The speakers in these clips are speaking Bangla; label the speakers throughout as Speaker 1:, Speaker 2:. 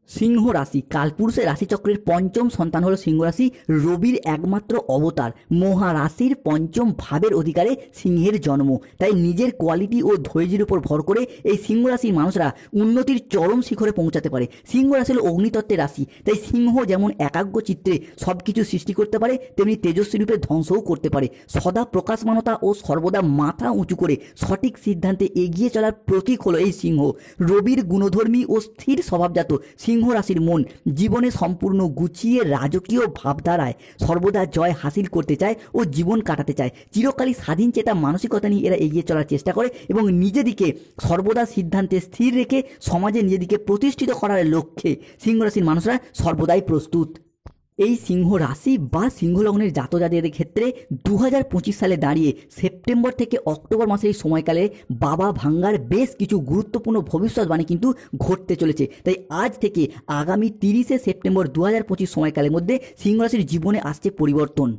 Speaker 1: সিংহ রাশি কালপুরুষের রাশিচক্রের পঞ্চম সন্তান হলো সিংহ রাশি। রবির একমাত্র অবতার মহারাশির পঞ্চম ভাবের অধিকারে সিংহের জন্ম। তাই নিজের কোয়ালিটি ও ধৈর্যের উপর ভর করে এই সিংহ রাশির মানুষরা উন্নতির চরম শিখরে পৌঁছাতে পারে। সিংহ রাশি হলো অগ্নিতত্ত্বের রাশি। তাই সিংহ যেমন একাগ্র চিত্রে সব কিছু সৃষ্টি করতে পারে, তেমনি তেজস্বী রূপে ধ্বংসও করতে পারে। সদা প্রকাশমানতা ও সর্বদা মাথা উঁচু করে সঠিক সিদ্ধান্তে এগিয়ে চলার প্রতীক হলো এই সিংহ। রবির গুণধর্মী ও স্থির স্বভাবজাত সিংহ রাশির মন জীবনে সম্পূর্ণ গুছিয়ে রাজকীয় ভাবধারায় সর্বদা জয় হাসিল করতে চায় ও জীবন কাটাতে চায়। চিরকালই স্বাধীন চেতা মানসিকতা নিয়ে এরা এগিয়ে চলার চেষ্টা করে এবং নিজেদিকে সর্বদা সিদ্ধান্তে স্থির রেখে সমাজে নিজেদিকে প্রতিষ্ঠিত করার লক্ষ্যে সিংহ রাশির মানুষরা সর্বদাই প্রস্তুত। এই সিংহ রাশি বা সিংহ লগ্নের জাতজাতিদের ক্ষেত্রে 2025 সালে দাঁড়িয়ে সেপ্টেম্বর থেকে অক্টোবর মাসের এই সময়কালে বাবা ভাঙ্গার বেশ কিছু গুরুত্বপূর্ণ ভবিষ্যৎবাণী কিন্তু ঘটতে চলেছে। তাই আজ থেকে আগামী 30শে সেপ্টেম্বর 2025 সময়কালের মধ্যে সিংহ রাশির জীবনে আসছে পরিবর্তন।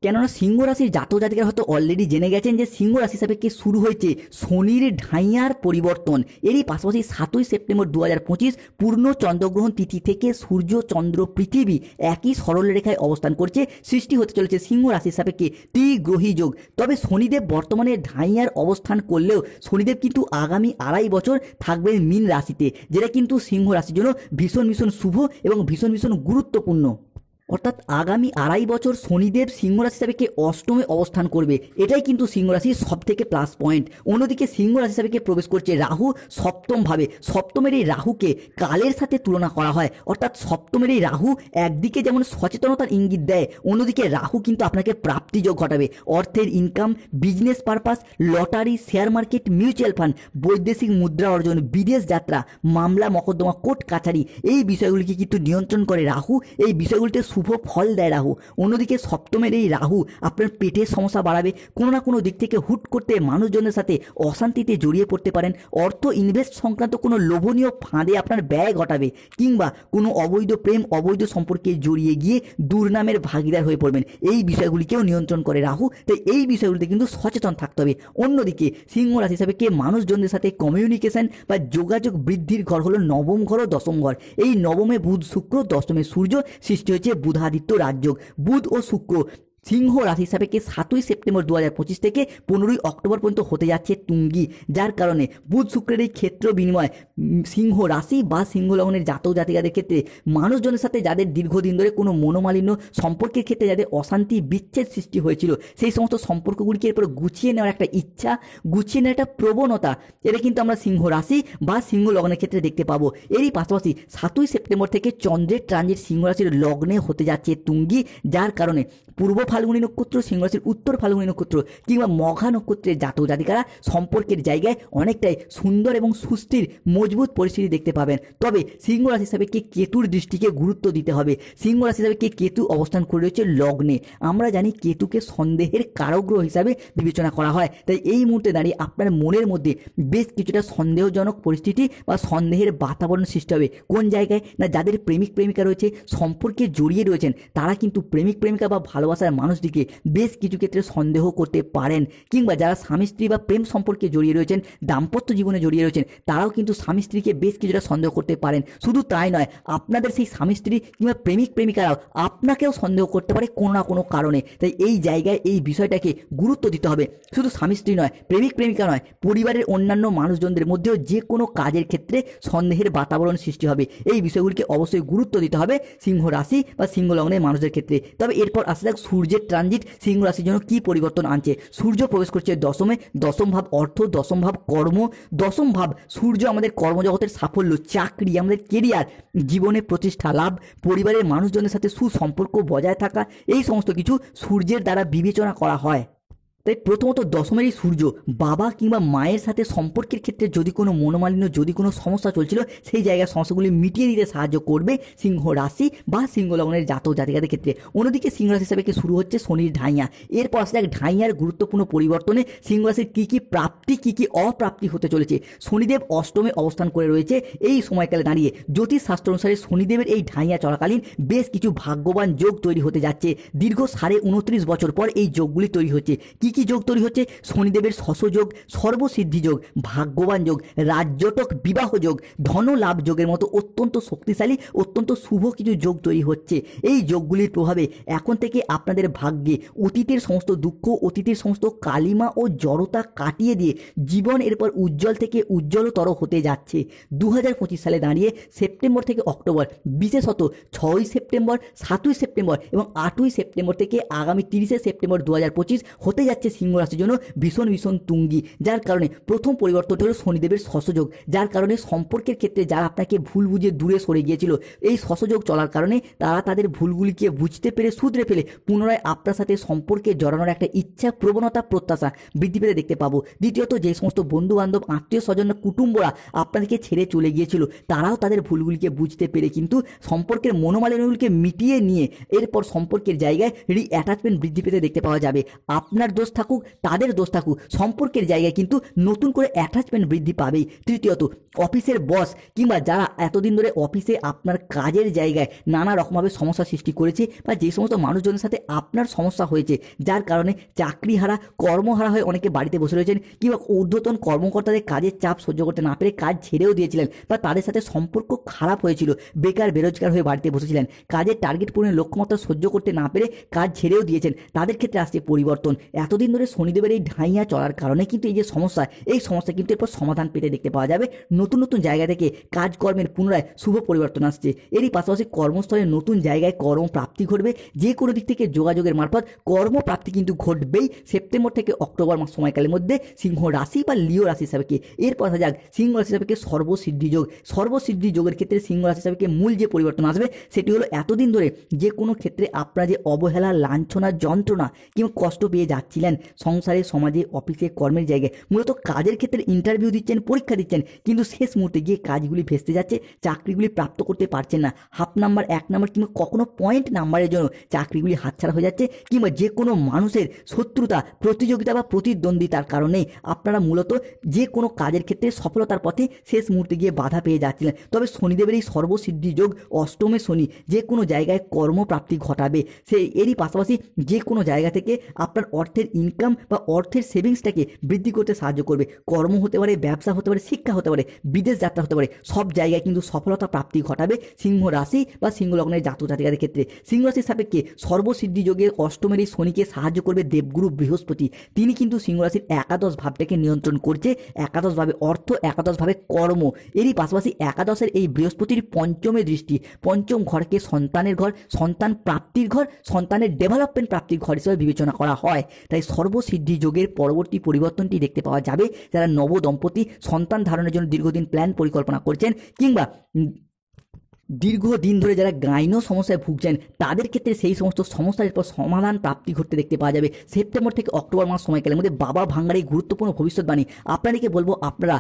Speaker 1: কেননা সিংহ রাশির জাতক জাতিকারা হয়তো অলরেডি জেনে গেছেন যে সিংহ রাশি সাপেক্ষে শুরু হয়েছে শনির ঢাইয়ার পরিবর্তন। এরই পাশাপাশি 7ই সেপ্টেম্বর 2025 পূর্ণ চন্দ্রগ্রহণ তিথি থেকে সূর্য চন্দ্র পৃথিবী একই সরল রেখায় অবস্থান করছে। সৃষ্টি হতে চলেছে সিংহ রাশির সাপেক্ষে ত্রিগ্রহী যোগ। তবে শনিদেব বর্তমানে ঢাইয়ার অবস্থান করলেও শনিদেব কিন্তু আগামী 2.5 বছর থাকবেন মীন রাশিতে, যেটা কিন্তু সিংহ রাশির জন্য ভীষণ ভীষণ শুভ এবং ভীষণ ভীষণ গুরুত্বপূর্ণ। অর্থাৎ আগামী 2.5 বছর শনিদেব সিংহ রাশি সাপেক্ষে অষ্টমে অবস্থান করবে। এটাই কিন্তু সিংহ রাশির সব থেকে প্লাস পয়েন্ট। অন্যদিকে সিংহ রাশি সাপেক্ষে প্রবেশ করছে রাহু সপ্তম ভাবে। সপ্তমের এই রাহুকে কালের সাথে তুলনা করা হয়। অর্থাৎ সপ্তমের এই রাহু একদিকে যেমন সচেতনতার ইঙ্গিত দেয়, অন্যদিকে রাহু কিন্তু আপনাকে প্রাপ্তিযোগ ঘটাবে। অর্থের income, business purpose, lottery, share market, mutual fund, বৈদেশিক মুদ্রা অর্জন, বিদেশ যাত্রা, মামলা মকদ্দমা, কোর্ট কাছারি, এই বিষয়গুলিকে কিন্তু নিয়ন্ত্রণ করে রাহু। এই বিষয়গুলিতে শুভ ফল দেয় রাহু। অন্যদিকে সপ্তমের এই রাহু আপনার পেটের সমস্যা বাড়াবে। কোনো না কোনো দিক থেকে হুট করতে মানুষজনের সাথে অশান্তিতে জড়িয়ে পড়তে পারেন। অর্থ ইনভেস্ট সংক্রান্ত কোনো লোভনীয় ফাঁদে আপনার ব্যয় ঘটাবে, কিংবা কোনো অবৈধ প্রেম, অবৈধ সম্পর্কে জড়িয়ে গিয়ে দুর্নামের ভাগিদার হয়ে পড়বেন। এই বিষয়গুলিকেও নিয়ন্ত্রণ করে রাহু। তাই এই বিষয়গুলিতে কিন্তু সচেতন থাকতে হবে। অন্যদিকে সিংহ রাশি হিসাবে মানুষজনদের সাথে কমিউনিকেশন বা যোগাযোগ বৃদ্ধির ঘর হলো নবম ঘর ও দশম ঘর। এই নবমে বুধ শুক্র, দশমে সূর্য, সৃষ্টি হয়েছে বুধাদিত্য রাজযোগ। বুধ ও শুক্র সিংহ রাশি সাপেক্ষে 7ই সেপ্টেম্বর 2025 থেকে 15ই অক্টোবর পর্যন্ত হতে যাচ্ছে তুঙ্গি, যার কারণে বুধ শুক্রের এই ক্ষেত্র বিনিময় সিংহ রাশি বা সিংহ লগ্নের জাতক জাতিকাদের ক্ষেত্রে মানুষজনের সাথে যাদের দীর্ঘদিন ধরে কোনো মনোমালিন্য সম্পর্কের ক্ষেত্রে যাদের অশান্তি বিচ্ছেদ সৃষ্টি হয়েছিল, সেই সমস্ত সম্পর্কগুলিকে এরপর গুছিয়ে নেওয়ার একটা ইচ্ছা, গুছিয়ে নেওয়ার একটা প্রবণতা, এটা কিন্তু আমরা সিংহ রাশি বা সিংহ লগ্নের ক্ষেত্রে দেখতে পাবো। এরই পাশাপাশি 7ই সেপ্টেম্বর থেকে চন্দ্রের ট্রানজিট সিংহ রাশির লগ্নে হতে যাচ্ছে তুঙ্গি, যার কারণে পূর্ব ফাল্গুনী নক্ষত্র, সিংহ রাশির উত্তর ফাল্গুনী নক্ষত্র কিংবা মঘা নক্ষত্রের জাতক জাতিকারা সম্পর্কের জায়গায় অনেকটাই সুন্দর এবং সুস্থির মজবুত পরিস্থিতি দেখতে পাবেন। তবে সিংহ রাশি হিসাবে কেতুর দৃষ্টিকে গুরুত্ব দিতে হবে। সিংহ রাশি হিসাবে কেতু অবস্থান করে রয়েছে লগ্নে। আমরা জানি কেতুকে সন্দেহের কারগ্রহ হিসাবে বিবেচনা করা হয়। তাই এই মুহূর্তে দাঁড়িয়ে আপনার মনের মধ্যে বেশ কিছুটা সন্দেহজনক পরিস্থিতি বা সন্দেহের বাতাবরণ সৃষ্টি হবে। কোন জায়গায় না, যাদের প্রেমিক প্রেমিকা রয়েছে, সম্পর্কে জড়িয়ে রয়েছেন, তারা কিন্তু প্রেমিক প্রেমিকা বা ভালোবাসার মানুষটিকে বেশ কিছু ক্ষেত্রে সন্দেহ করতে পারেন। কিংবা যারা স্বামী স্ত্রী বা প্রেম সম্পর্কে জড়িয়ে রয়েছেন, দাম্পত্য জীবনে জড়িয়ে রয়েছেন, তারাও কিন্তু স্বামী স্ত্রীকে বেশ কিছুটা সন্দেহ করতে পারেন। শুধু তাই নয়, আপনাদের সেই স্বামী স্ত্রী কিংবা প্রেমিক প্রেমিকারাও আপনাকেও সন্দেহ করতে পারে কোনো না কোনো কারণে। তাই এই জায়গায় এই বিষয়টাকে গুরুত্ব দিতে হবে। শুধু স্বামী স্ত্রী নয়, প্রেমিক প্রেমিকা নয়, পরিবারের অন্যান্য মানুষজনদের মধ্যেও যে কোনো কাজের ক্ষেত্রে সন্দেহের বাতাবরণ সৃষ্টি হবে। এই বিষয়গুলিকে অবশ্যই গুরুত্ব দিতে হবে সিংহ রাশি বা সিংহ লগ্নের মানুষদের ক্ষেত্রে। তবে এরপর আসা যাক সূর্যের ট্রানজিট সিংহ রাশির জন্য কি পরিবর্তন আনছে। সূর্য প্রবেশ করছে দশমে। দশম ভাব অর্থ, দশম ভাব কর্ম, দশম ভাব সূর্য আমাদের কর্মজগতের সাফল্য, চাকরি, আমাদের কেরিয়ার, জীবনে প্রতিষ্ঠা লাভ, পরিবারের মানুষজনের সাথে সুসম্পর্ক বজায় থাকা, এই সমস্ত কিছু সূর্যের দ্বারা বিবেচনা করা হয়। তাই প্রথমত দশমেরই সূর্য বাবা কিংবা মায়ের সাথে সম্পর্কের ক্ষেত্রে যদি কোনো মনোমালিন্য, যদি কোনো সমস্যা চলছিল, সেই জায়গার সমস্যাগুলি মিটিয়ে দিতে সাহায্য করবে সিংহ রাশি বা সিংহ লগ্নের জাতক জাতিকাদের ক্ষেত্রে। অন্যদিকে সিংহ রাশি হিসাবে শুরু হচ্ছে শনির ঢাইয়া। এরপর আসলে এক ঢাইয়ার গুরুত্বপূর্ণ পরিবর্তনে সিংহ রাশির কী কী প্রাপ্তি, কী কী অপ্রাপ্তি হতে চলেছে। শনিদেব অষ্টমে অবস্থান করে রয়েছে এই সময়কালে দাঁড়িয়ে। জ্যোতিষ শাস্ত্র অনুসারে শনিদেবের এই ঢাইয়া চলাকালীন বেশ কিছু ভাগ্যবান যোগ তৈরি হতে যাচ্ছে। দীর্ঘ 29.5 বছর পর এই যোগগুলি তৈরি হচ্ছে। কী কি যোগ তৈরি হচ্ছে? শনিদেবের শশযোগ, সর্বসিদ্ধি যোগ, ভাগ্যবান যোগ, রাজ্যটক বিবাহ যোগ, ধন লাভ যোগের মতো অত্যন্ত শক্তিশালী, অত্যন্ত শুভ কিছু যোগ তৈরি হচ্ছে। এই যোগগুলির প্রভাবে এখন থেকে আপনাদের ভাগ্যে অতীতের সমস্ত দুঃখ, অতীতের সমস্ত কালিমা ও জড়তা কাটিয়ে দিয়ে জীবন এরপর উজ্জ্বল থেকে উজ্জ্বলতর হতে যাচ্ছে। 2025 সালে দাঁড়িয়ে সেপ্টেম্বর থেকে অক্টোবর, বিশেষত 6ই সেপ্টেম্বর, 7ই সেপ্টেম্বর এবং 8ই সেপ্টেম্বর থেকে আগামী 30শে সেপ্টেম্বর 2025 হতে যাচ্ছে সিংহ রাশির জন্য ভীষণ ভীষণ তুঙ্গি। যার কারণে প্রথম পরিবর্তনটা হলো শনিদেবের শশযোগ, যার কারণে সম্পর্কের ক্ষেত্রে যারা আপনাকে ভুল বুঝে দূরে সরে গিয়েছিল, এই শশযোগ চলার কারণে তারা তাদের ভুলগুলিকে বুঝতে পেরে শুধরে ফেলে পুনরায় আপনার সাথে সম্পর্কে জড়ানোর একটা ইচ্ছা, প্রবণতা, প্রত্যাশা বৃদ্ধি পেতে দেখতে পাবো। দ্বিতীয়ত, যে সমস্ত বন্ধু বান্ধব, আত্মীয় স্বজন, কুটুম্বরা আপনাদেরকে ছেড়ে চলে গিয়েছিল, তারাও তাদের ভুলগুলিকে বুঝতে পেরে কিন্তু সম্পর্কের মনোমালিন্যগুলিকে মিটিয়ে নিয়ে এরপর সম্পর্কের জায়গায় রিঅ্যাটাচমেন্ট বৃদ্ধি পেতে দেখতে পাওয়া যাবে। আপনার দোষ থাকুক, তাদের দোষ থাকুক, সম্পর্কের জায়গায় কিন্তু নতুন করে অ্যাটাচমেন্ট বৃদ্ধি পাবেই। তৃতীয়ত, অফিসের বস কিংবা যারা এতদিন ধরে অফিসে আপনার কাজের জায়গায় নানা রকমভাবে সমস্যা সৃষ্টি করেছে, বা যে সমস্ত মানুষজনের সাথে আপনার সমস্যা হয়েছে, যার কারণে চাকরিহারা, কর্মহারা হয়ে অনেকে বাড়িতে বসে রয়েছেন, কিংবা ঊর্ধ্বতন কর্মকর্তাদের কাজের চাপ সহ্য করতে না পেরে কাজ ছেড়েও দিয়েছিলেন, বা তাদের সাথে সম্পর্ক খারাপ হয়েছিল, বেকার বেরোজগার হয়ে বাড়িতে বসেছিলেন, কাজের টার্গেট পূরণের লক্ষ্যমাত্রা সহ্য করতে না পেরে কাজ ছেড়েও দিয়েছেন, তাদের ক্ষেত্রে আসছে পরিবর্তন। এতদিন ধরে শনিদেবের এই ঢাইয়া চলার কারণে কিন্তু এই যে সমস্যা, এই সমস্যা কিন্তু এরপর সমাধান পেতে দেখতে পাওয়া যাবে। নতুন নতুন জায়গা থেকে কাজকর্মের পুনরায় শুভ পরিবর্তন আসছে। এরই পাশাপাশি কর্মস্থলে নতুন জায়গায় কর্মপ্রাপ্তি ঘটবে। যে কোনো দিক থেকে যোগাযোগের মারফত কর্মপ্রাপ্তি কিন্তু ঘটবেই সেপ্টেম্বর থেকে অক্টোবর মাস সময়কালের মধ্যে সিংহ রাশি বা লিও রাশি হিসাবে। এরপর আসা যাক সিংহ রাশি হিসাবে সর্বসিদ্ধি যোগ। সর্বসিদ্ধি যোগের ক্ষেত্রে সিংহ রাশি হিসাবে মূল যে পরিবর্তন আসবে সেটি হলো এতদিন ধরে যে কোনো ক্ষেত্রে আপনারা যে অবহেলা, লাঞ্ছনা, যন্ত্রণা কিংবা কষ্ট পেয়ে যাচ্ছিলেন সংসারে, সমাজে, অফিসে, কর্মের জায়গায়, মূলত কাজের ক্ষেত্রে ইন্টারভিউ দিচ্ছেন, পরীক্ষা দিচ্ছেন, কিন্তু শেষ মুহূর্তে গিয়ে কাজগুলি ভেস্তে যাচ্ছে, চাকরিগুলি প্রাপ্ত করতে পারছেন না, হাফ নাম্বার, 1 নাম্বার কিংবা কখনো পয়েন্ট নাম্বারের জন্য চাকরিগুলি হাতছাড়া হয়ে যাচ্ছে, কিংবা যে কোনো মানুষের শত্রুতা, প্রতিযোগিতা বা প্রতিদ্বন্দ্বিতার কারণে আপনারা মূলত যে কোনো কাজের ক্ষেত্রে সফলতার পথে শেষ মুহূর্তে গিয়ে বাধা পেয়ে যাচ্ছিলেন। তবে শনিদেবের এই সর্বসিদ্ধি যোগ, অষ্টমে শনি, যে কোনো জায়গায় কর্মপ্রাপ্তি ঘটাবে। এরই পাশাপাশি যে কোনো জায়গা থেকে আপনার অর্থের ইনকাম বা অর্থের সেভিংসটাকে বৃদ্ধি করতে সাহায্য করবে। কর্ম হতে পারে, ব্যবসা হতে পারে, শিক্ষা হতে পারে, বিদেশ যাত্রা হতে পারে, সব জায়গায় কিন্তু সফলতা প্রাপ্তি ঘটাবে সিংহ রাশি বা সিংহ লগ্নের জাতক জাতিকাদের ক্ষেত্রে। সিংহ রাশির সাপেক্ষে সর্বসিদ্ধি যোগের অষ্টমের এই শনিকে সাহায্য করবে দেবগুরু বৃহস্পতি। তিনি কিন্তু সিংহ রাশির একাদশ ভাবটাকে নিয়ন্ত্রণ করছে, একাদশভাবে অর্থ, একাদশভাবে কর্ম। এরই পাশাপাশি একাদশের এই বৃহস্পতির পঞ্চমে দৃষ্টি, পঞ্চম ঘরকে সন্তানের ঘর, সন্তান প্রাপ্তির ঘর, সন্তানের ডেভেলপমেন্ট প্রাপ্তির ঘর হিসেবে বিবেচনা করা হয়। তাই সর্বসিদ্ধি যোগের পরবর্তী পরিবর্তনটি দেখতে পাওয়া যাবে যারা নবদম্পতি সন্তান ধারণের জন্য দীর্ঘদিন প্ল্যান পরিকল্পনা করছেন, কিংবা দীর্ঘদিন ধরে যারা গাইন সমস্যায় ভুগছেন, তাদের ক্ষেত্রে সেই সমস্ত সমস্যার পর সমাধান প্রাপ্তি ঘটতে দেখতে পাওয়া যাবে সেপ্টেম্বর থেকে অক্টোবর মাস সময়কালের মধ্যে। বাবা ভাঙ্গার এই গুরুত্বপূর্ণ ভবিষ্যৎবাণী আপনাদেরকে বলবো, আপনারা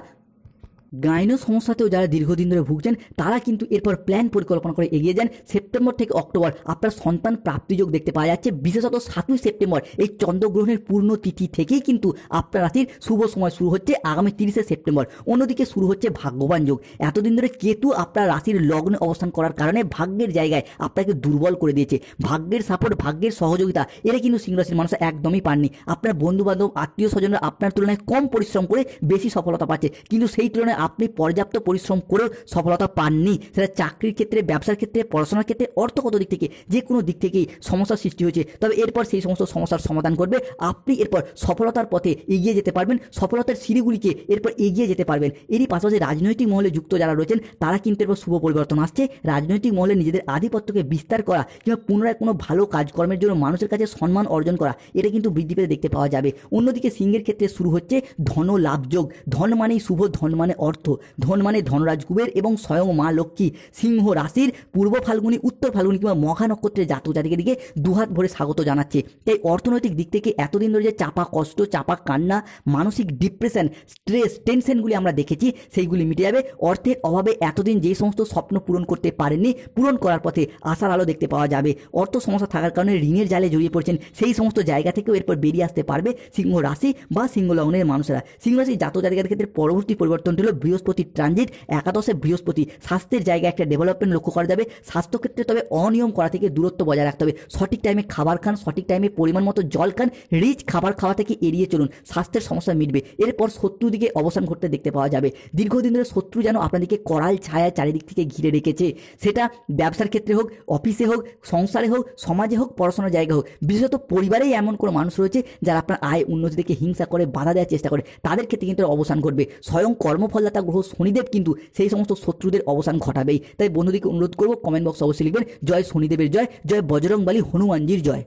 Speaker 1: গাইনো সমস্যাতেও যারা দীর্ঘদিন ধরে ভুগছেন, তারা কিন্তু এরপর প্ল্যান পরিকল্পনা করে এগিয়ে যান। সেপ্টেম্বর থেকে অক্টোবর আপনার সন্তান প্রাপ্তিযোগ দেখতে পাওয়া যাচ্ছে। বিশেষত 7ই সেপ্টেম্বর এই চন্দ্রগ্রহণের পূর্ণ তিথি থেকেই কিন্তু আপনার রাশির শুভ সময় শুরু হচ্ছে আগামী 30শে সেপ্টেম্বর। অন্যদিকে শুরু হচ্ছে ভাগ্যবান যোগ। এতদিন ধরে কেতু আপনার রাশির লগ্নে অবস্থান করার কারণে ভাগ্যের জায়গায় আপনাকে দুর্বল করে দিয়েছে। ভাগ্যের সাপোর্ট, ভাগ্যের সহযোগিতা এরা কিন্তু সিংহ রাশির মানুষ একদমই পাননি। আপনার বন্ধু বান্ধব, আত্মীয় স্বজনরা আপনার তুলনায় কম পরিশ্রম করে বেশি সফলতা পাচ্ছে, কিন্তু সেই তুলনায় আপনি পর্যাপ্ত পরিশ্রম করেও সফলতা পাননি। সেটা চাকরির ক্ষেত্রে, ব্যবসার ক্ষেত্রে, পড়াশোনার ক্ষেত্রে, অর্থগত দিক থেকে, যে কোনো দিক থেকেই সমস্যার সৃষ্টি হয়েছে। তবে এরপর সেই সমস্ত সমস্যার সমাধান করবে, আপনি এরপর সফলতার পথে এগিয়ে যেতে পারবেন, সফলতার সিঁড়িগুলিকে এরপর এগিয়ে যেতে পারবেন। এরই পাশাপাশি রাজনৈতিক মহলে যুক্ত যারা রয়েছেন, তারা কিন্তু এরপর শুভ পরিবর্তন আসছে। রাজনৈতিক মহলে নিজেদের আধিপত্যকে বিস্তার করা কিংবা পুনরায় কোনো ভালো কাজকর্মের জন্য মানুষের কাছে সম্মান অর্জন করা, এটা কিন্তু বৃদ্ধি পেতে দেখতে পাওয়া যাবে। অন্যদিকে সিংহের ক্ষেত্রে শুরু হচ্ছে ধন লাভ যোগ। ধন মানেই শুভ, ধন মানে অর্থ, ধন মানে ধনরাজ কুবের এবং স্বয়ং মা লক্ষ্মী। সিংহ রাশির পূর্ব ফাল্গুনি, উত্তর ফাল্গুনি কিংবা মঘা নক্ষত্রের জাতক জাতিকের দিকে দুহাত ভরে স্বাগত জানাচ্ছে। তাই অর্থনৈতিক দিক থেকে এতদিন ধরে যে চাপা কষ্ট, চাপা কান্না, মানসিক ডিপ্রেশন, স্ট্রেস, টেনশনগুলি আমরা দেখেছি, সেইগুলি মিটে যাবে। অর্থের অভাবে এতদিন যে সমস্ত স্বপ্ন পূরণ করতে পারেননি, পূরণ করার পথে আশার আলো দেখতে পাওয়া যাবে। অর্থ সমস্যা থাকার কারণে ঋণের জালে জড়িয়ে পড়ছেন, সেই সমস্ত জায়গা থেকেও এরপর বেরিয়ে আসতে পারবে সিংহ রাশি বা সিংহ লগ্নের মানুষেরা। সিংহ রাশির জাতক জাতিকাদের ক্ষেত্রে পরবর্তী পরিবর্তনটি হলো বৃহস্পতির ট্রানজিট, একাদশে বৃহস্পতি, স্বাস্থ্যের জায়গায় একটা ডেভেলপমেন্ট লক্ষ্য করা যাবে। স্বাস্থ্যক্ষেত্রে তবে অনিয়ম করা থেকে দূরত্ব বজায় রাখতে হবে। সঠিক টাইমে খাবার খান, সঠিক টাইমে পরিমাণ মতো জল খান, রিচ খাবার খাওয়া থেকে এড়িয়ে চলুন, স্বাস্থ্যের সমস্যা মিটবে। এরপর শত্রু দিকে অবসান ঘটতে দেখতে পাওয়া যাবে। দীর্ঘদিন ধরে শত্রু যেন আপনাদেরকে করাল ছায়া চারিদিক থেকে ঘিরে রেখেছে, সেটা ব্যবসার ক্ষেত্রে হোক, অফিসে হোক, সংসারে হোক, সমাজে হোক, পড়াশোনার জায়গা হোক। বিশেষত পরিবারেই এমন কোনো মানুষ রয়েছে যারা আপনার আয় উন্নতি থেকে হিংসা করে, বাধা দেওয়ার চেষ্টা করে, তাদের ক্ষেত্রে কিন্তু অবসান ঘটবে। স্বয়ং কর্মফলদাতা গ্রহ শনিদেব কিন্তু সেই সমস্ত শত্রুদের অবসান ঘটাবেই। তাই বন্ধুদেরকে অনুরোধ করবো, কমেন্ট বক্স অবশ্যই লিখবেন জয় শনিদেবের জয়, জয় বজরংবলী হনুমানজির জয়।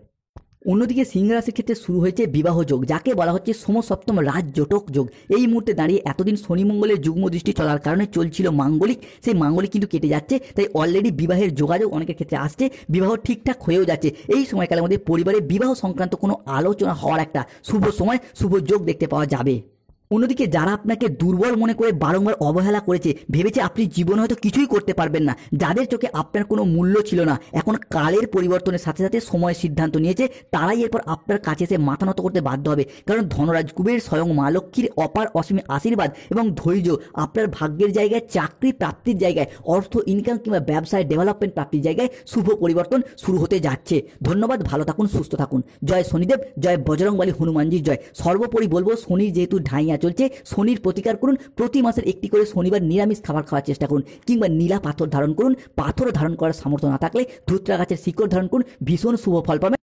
Speaker 1: অন্যদিকে সিংহ রাশির ক্ষেত্রে শুরু হয়েছে বিবাহ যোগ, যাকে বলা হচ্ছে সমসপ্তম রাজজটক যোগ। এই মুহূর্তে দাঁড়িয়ে এতদিন শনি মঙ্গলের যুগ্ম দৃষ্টি চলার কারণে চলছিল মাঙ্গলিক, সেই মাঙ্গলিক কিন্তু কেটে যাচ্ছে। তাই অলরেডি বিবাহের যোগাযোগ অনেকের ক্ষেত্রে আসছে, বিবাহ ঠিকঠাক হয়েও যাচ্ছে। এই সময়কালের মধ্যে পরিবারে বিবাহ সংক্রান্ত কোনো আলোচনা হওয়ার একটা শুভ সময়, শুভ যোগ দেখতে পাওয়া যাবে। অন্যদিকে যারা আপনাকে দুর্বল মনে করে বারংবার অবহেলা করেছে, ভেবেছে আপনি জীবনে হয়তো কিছুই করতে পারবেন না, যাদের চোখে আপনার কোনো মূল্য ছিল না, এখন কালের পরিবর্তনের সাথে সাথে সময় সিদ্ধান্ত নিয়েছে, তারাই এরপর আপনার কাছে এসে মাথা নত করতে বাধ্য হবে। কারণ ধনরাজ কুবের স্বয়ং মা লক্ষ্মীর অপার অসীম আশীর্বাদ এবং ধৈর্য আপনার ভাগ্যের জায়গায়, চাকরি প্রাপ্তির জায়গায়, অর্থ ইনকাম কিংবা ব্যবসায় ডেভেলপমেন্ট প্রাপ্তির জায়গায় শুভ পরিবর্তন শুরু হতে যাচ্ছে। ধন্যবাদ, ভালো থাকুন, সুস্থ থাকুন। জয় শনিদেব, জয় বজরংবলী হনুমানজির জয়। সর্বোপরি বলবো, শনির যেহেতু ঢাইয়া চলছে, শনির প্রতিকার করুন। প্রতি মাসের একটি করে শনিবার নিরামিষ খাবার খাওয়ার চেষ্টা করুন, কিংবা নীলা পাথর ধারণ করুন। পাথর ধারণ করার সামর্থ্য না থাকলে ধুতরা গাছের শিকড় ধারণ করুন, ভীষণ শুভ ফল পাবেন।